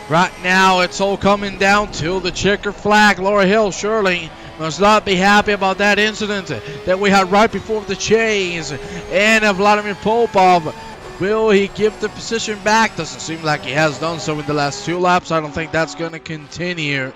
Right now it's all coming down to the checker flag. Laura Hill surely must not be happy about that incident that we had right before the chase. And Vladimir Popov, will he give the position back? Doesn't seem like he has done so in the last 2 laps. I don't think that's going to continue.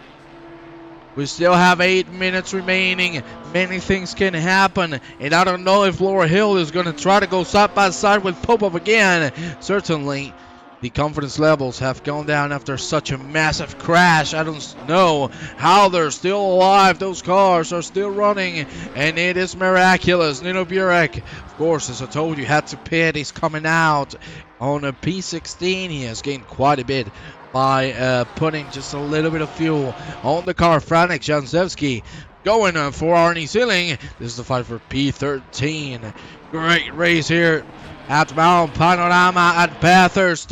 We still have 8 minutes remaining. Many things can happen. And I don't know if Laura Hill is going to try to go side by side with Popov again. Certainly, the confidence levels have gone down after such a massive crash. I don't know how they're still alive. Those cars are still running, and it is miraculous. Nino Burek, of course, as I told you, had to pit. He's coming out on a P16. He has gained quite a bit by putting just a little bit of fuel on the car. Franek Janzewski going for Arnie Zilling. This is the fight for P13. Great race here at Mount Panorama at Bathurst.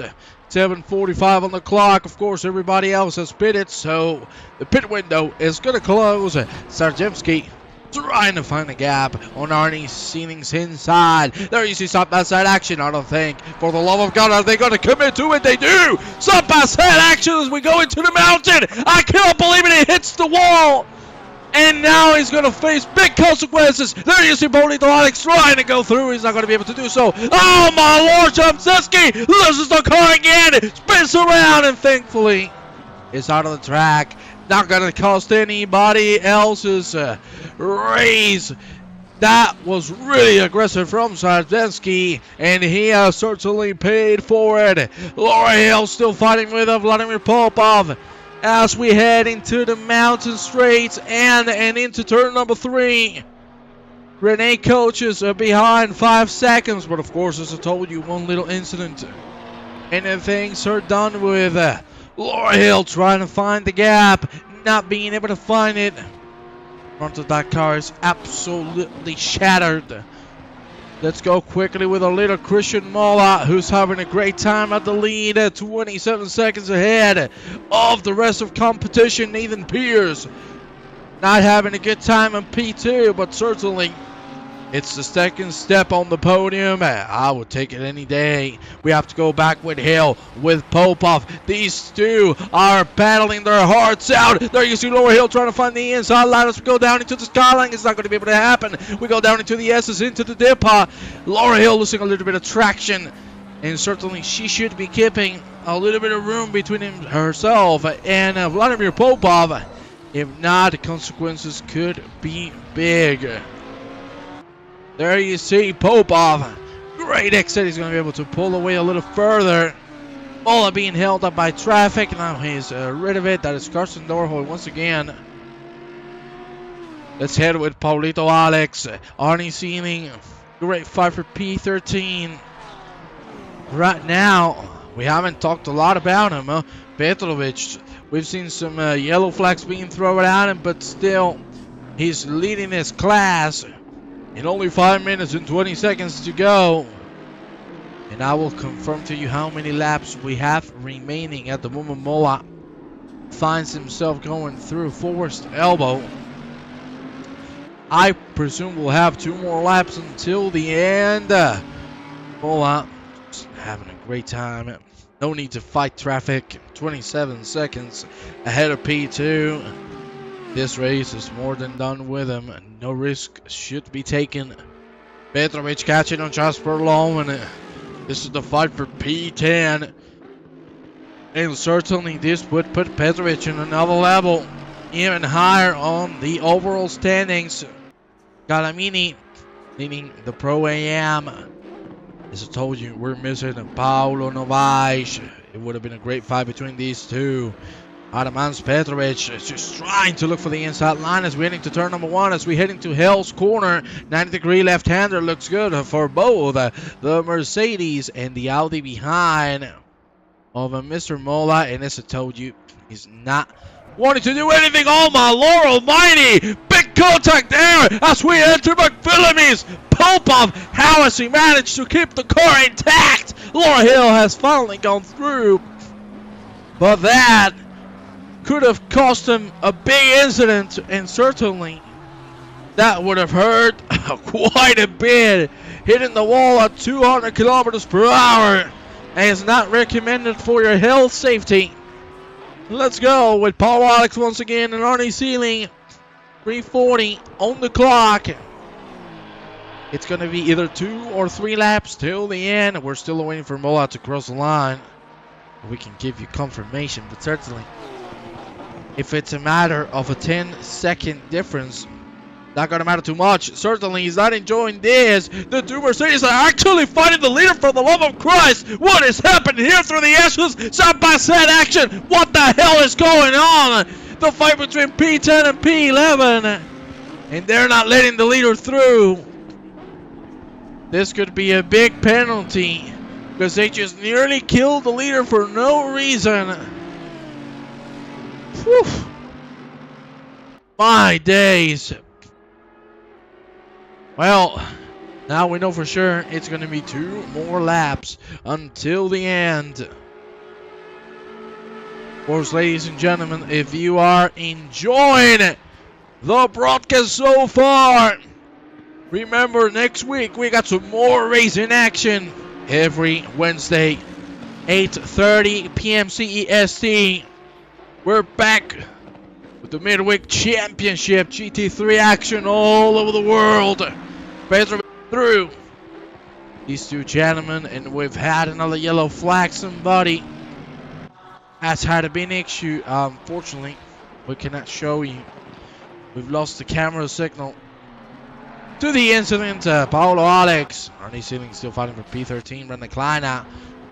7:45 on the clock. Of course, everybody else has pitted, so the pit window is going to close. Sarjevsky trying to find a gap on Arnie Seeling's inside. There you see side-by-side action. I don't think, for the love of God, are they going to commit to it? They do. Side-by-side action as we go into the mountain. I cannot believe it. It hits the wall. And now he's going to face big consequences. There you see Paulito Alex trying to go through. He's not going to be able to do so. Oh, my Lord, Jamzeski loses the car again. Spins around, and thankfully, is out of the track. Not gonna cost anybody else's race. That was really aggressive from Sardinsky, and he has certainly paid for it. Laura Hill still fighting with Vladimir Popov as we head into the mountain straights and into turn number 3. Renee coaches behind 5 seconds, but of course, as I told you, one little incident and then things are done with Laura Hill trying to find the gap, not being able to find it. Front of that car is absolutely shattered. Let's go quickly with a little Christian Mola, who's having a great time at the lead at 27 seconds ahead of the rest of competition. Nathan Pierce not having a good time on P2, but certainly it's the second step on the podium. I would take it any day. We have to go back with Hill, with Popov. These two are battling their hearts out. There you see Laura Hill trying to find the inside line as we go down into the skyline. It's not going to be able to happen. We go down into the S's, into the dip. Laura Hill losing a little bit of traction. And certainly she should be keeping a little bit of room between herself and Vladimir Popov. If not, the consequences could be big. There you see Popov. Great exit. He's going to be able to pull away a little further. Mola being held up by traffic. Now he's rid of it. That is Carson Dorhoy once again. Let's head with Paulito Alex. Arnie Sealing. Great fight for P13. Right now, we haven't talked a lot about him. Petrovic. We've seen some yellow flags being thrown at him, but still, he's leading his class. In only 5 minutes and 20 seconds to go. And I will confirm to you how many laps we have remaining at the moment. Mola finds himself going through Forest Elbow. I presume we'll have 2 more laps until the end. Mola just having a great time. No need to fight traffic. 27 seconds ahead of P2. This race is more than done with him. No risk should be taken. Petrovic catching on Jasper Loman. This is the fight for P10. And certainly this would put Petrovic in another level. Even higher on the overall standings. Galamini leading the Pro AM. As I told you, we're missing Paulo Novaes. It would have been a great fight between these two. Adamans Petrovic is just trying to look for the inside line as we head into turn number 1. As we head into Hell's corner, 90-degree left-hander looks good for both the Mercedes and the Audi behind of Mr. Mola. And as I told you, he's not wanting to do anything. Oh my Lord Almighty! Big contact there as we enter McPhillips. Popov, how has he managed to keep the car intact? Laura Hill has finally gone through, but that could have cost him a big incident, and certainly that would have hurt quite a bit. Hitting the wall at 200 kilometers per hour is not recommended for your health safety. Let's go with Paul Alex once again and Arnie Sealing. 3:40 on the clock. It's going to be either 2 or 3 laps till the end. We're still waiting for Mola to cross the line. We can give you confirmation, but certainly if it's a matter of a 10-second difference, not going to matter too much. Certainly he's not enjoying this. The 2 Mercedes are actually fighting the leader, for the love of Christ. What is happening here through the S's? Side-by-side action. What the hell is going on? The fight between P10 and P11. And they're not letting the leader through. This could be a big penalty, because they just nearly killed the leader for no reason. Whew. My days. Well, now we know for sure it's going to be 2 more laps until the end. Of course, ladies and gentlemen, if you are enjoying the broadcast so far, remember next week we got some more racing action every Wednesday, 8:30 p.m. CEST. We're back with the Midweek Championship GT3 action all over the world. Petrovic through these 2 gentlemen, and we've had another yellow flag. Somebody has had a big issue. Unfortunately, we cannot show you. We've lost the camera signal to the incident. Paulo Alex, Arnie Sealing still fighting for P13. Brandon Kleiner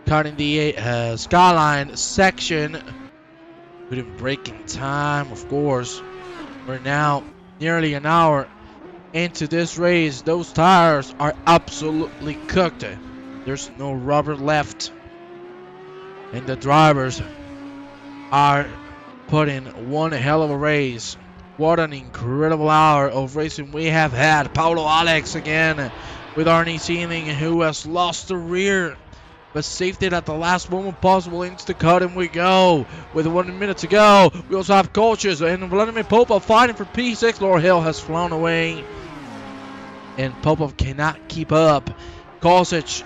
cutting the skyline section. Couldn't break in time, of course. We're now nearly an hour into this race. Those tires are absolutely cooked. There's no rubber left. And the drivers are putting one hell of a race. What an incredible hour of racing we have had. Paulo Alex again with Arnie Sealing, who has lost the rear, but saved it at the last moment possible into the cut, and we go with 1 minute to go. We also have coaches and Vladimir Popov fighting for P6. Laurel Hill has flown away, and Popov cannot keep up. Kosic,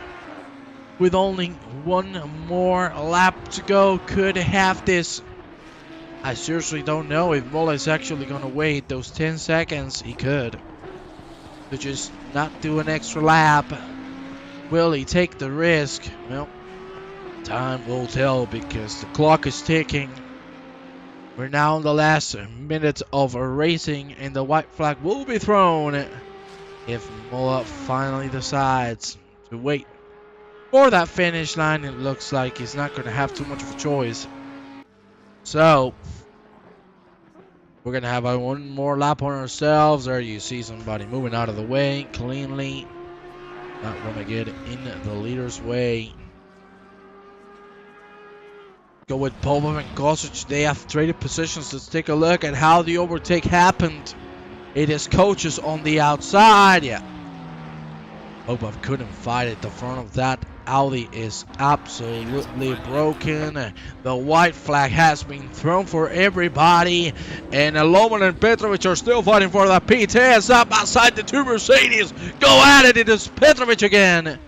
with only one more lap to go, could have this. I seriously don't know if Mola is actually going to wait those 10 seconds. He could. To just not do an extra lap. Will he take the risk? Well, time will tell because the clock is ticking. We're now in the last minute of racing, and the white flag will be thrown if Mola finally decides to wait for that finish line. It looks like he's not going to have too much of a choice. So, we're going to have one more lap on ourselves. There you see somebody moving out of the way cleanly. Not going to get in the leader's way. Go with Popov and Kosic. They have traded positions. Let's take a look at how the overtake happened. It is coaches on the outside. Yeah. Popov couldn't fight it. The front of that Audi is absolutely broken. The white flag has been thrown for everybody, and Loman and Petrovic are still fighting for the P10. Up outside the two Mercedes. Go at it. It is Petrovic again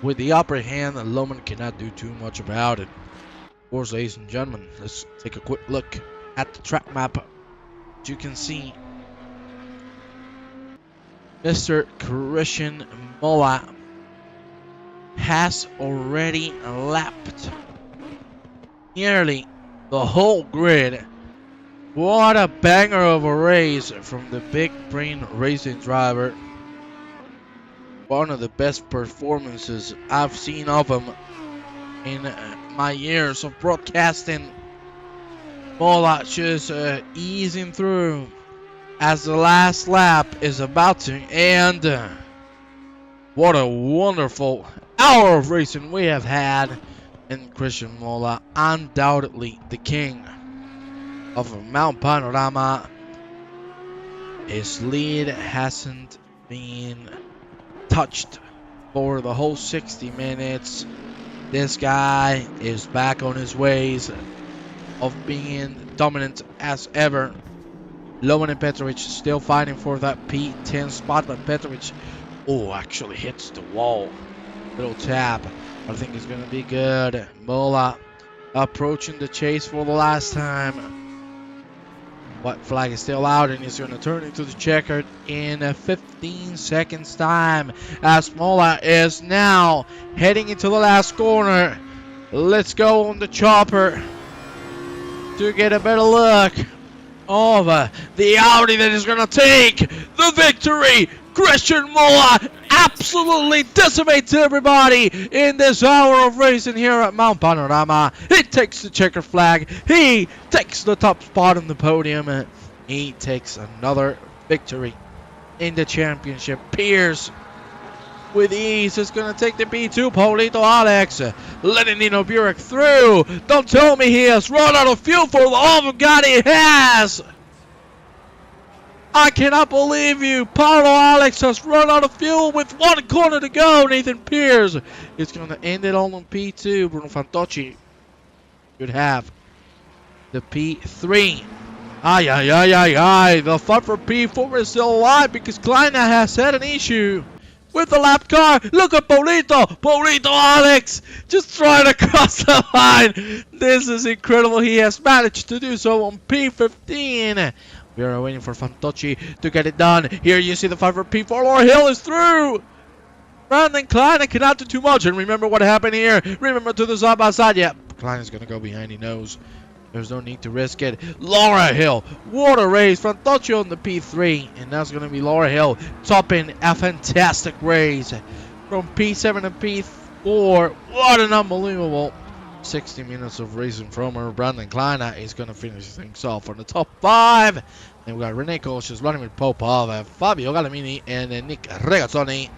with the upper hand. Loman cannot do too much about it. Of course, ladies and gentlemen, let's take a quick look at the track map. As you can see, Mr. Christian Mola has already lapped nearly the whole grid. What a banger of a race from the big brain racing driver. One of the best performances I've seen of him in my years of broadcasting. Mola just easing through as the last lap is about to end. What a wonderful hour of racing we have had, and Christian Mola, undoubtedly the king of Mount Panorama. His lead hasn't been touched for the whole 60 minutes. This guy is back on his ways of being dominant as ever. Loman and Petrovic still fighting for that P10 spot, but Petrovic actually hits the wall. Little tap. I think it's going to be good. Mola approaching the chase for the last time. White flag is still out, and he's going to turn into the checkered in 15 seconds time as Mola is now heading into the last corner. Let's go on the chopper to get a better look of the Audi that is going to take the victory. Christian Mola absolutely decimates everybody in this hour of racing here at Mount Panorama. He takes the checker flag. He takes the top spot on the podium. He takes another victory in the championship. Pierce with ease is going to take the B2. Paulito Alex letting Nino Burek through. Don't tell me he has run out of fuel for the oh God, he has. I cannot believe you. Paulo Alex has run out of fuel with 1 corner to go. Nathan Pierce is going to end it all on P2. Bruno Fantocci should have the P3. The fight for P4 is still alive because Kleiner has had an issue with the lap car. Look at Paulito Alex just trying to cross the line. This is incredible. He has managed to do so on P15. We are waiting for Fantocci to get it done. Here you see the fight for P4. Laurel Hill is through. Brandon Kleiner cannot do too much. And remember what happened here. Remember to the side by side. Yeah, Klein's going to go behind. He knows there's no need to risk it. Laura Hill, what a race. Fantoccio on the P3. And that's going to be Laura Hill topping a fantastic race. From P7 to P4. What an unbelievable 60 minutes of racing from her. Brandon Kleiner is going to finish things off on the top 5. And we got Renee Koch running with Popov, Fabio Galamini, and Nick Regazzoni,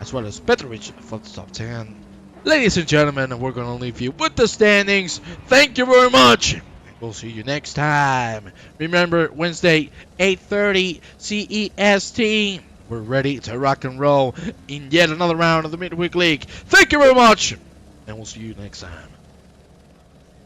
as well as Petrovic for the top 10. Ladies and gentlemen, we're going to leave you with the standings. Thank you very much. We'll see you next time. Remember, Wednesday, 8:30 CEST. We're ready to rock and roll in yet another round of the Midweek League. Thank you very much, and we'll see you next time.